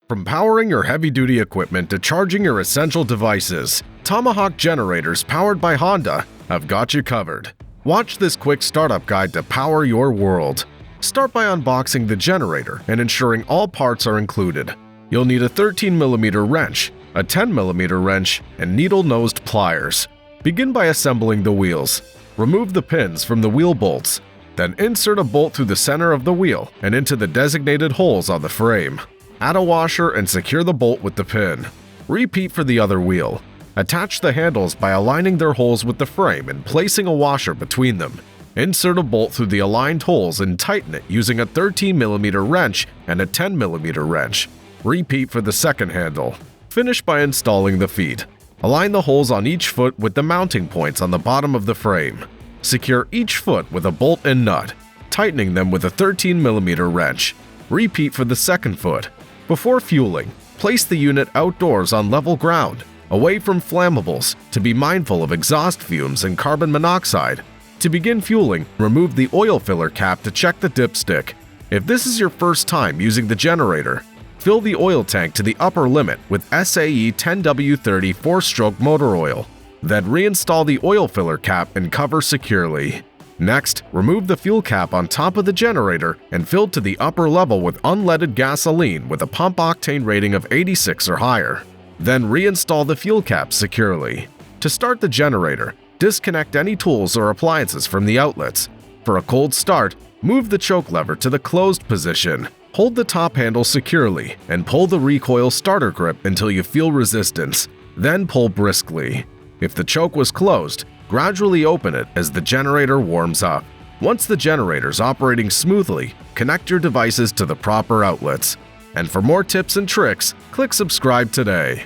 From powering your heavy-duty equipment to charging your essential devices, Tomahawk generators powered by Honda have got you covered. Watch this quick startup guide to power your world. Start by unboxing the generator and ensuring all parts are included. You'll need a 13mm wrench, a 10mm wrench, and needle-nosed pliers. Begin by assembling the wheels. Remove the pins from the wheel bolts. Then insert a bolt through the center of the wheel and into the designated holes on the frame. Add a washer and secure the bolt with the pin. Repeat for the other wheel. Attach the handles by aligning their holes with the frame and placing a washer between them. Insert a bolt through the aligned holes and tighten it using a 13mm wrench and a 10mm wrench. Repeat for the second handle. Finish by installing the feet. Align the holes on each foot with the mounting points on the bottom of the frame. Secure each foot with a bolt and nut, tightening them with a 13mm wrench. Repeat for the second foot. Before fueling, place the unit outdoors on level ground, away from flammables, to be mindful of exhaust fumes and carbon monoxide. To begin fueling, remove the oil filler cap to check the dipstick. If this is your first time using the generator, fill the oil tank to the upper limit with SAE 10W30 4-stroke motor oil. Then reinstall the oil filler cap and cover securely. Next, remove the fuel cap on top of the generator and fill to the upper level with unleaded gasoline with a pump octane rating of 86 or higher. Then reinstall the fuel cap securely. To start the generator, disconnect any tools or appliances from the outlets. For a cold start, move the choke lever to the closed position. Hold the top handle securely and pull the recoil starter grip until you feel resistance. Then pull briskly. If the choke was closed, gradually open it as the generator warms up. Once the generator's operating smoothly, connect your devices to the proper outlets. And for more tips and tricks, click subscribe today.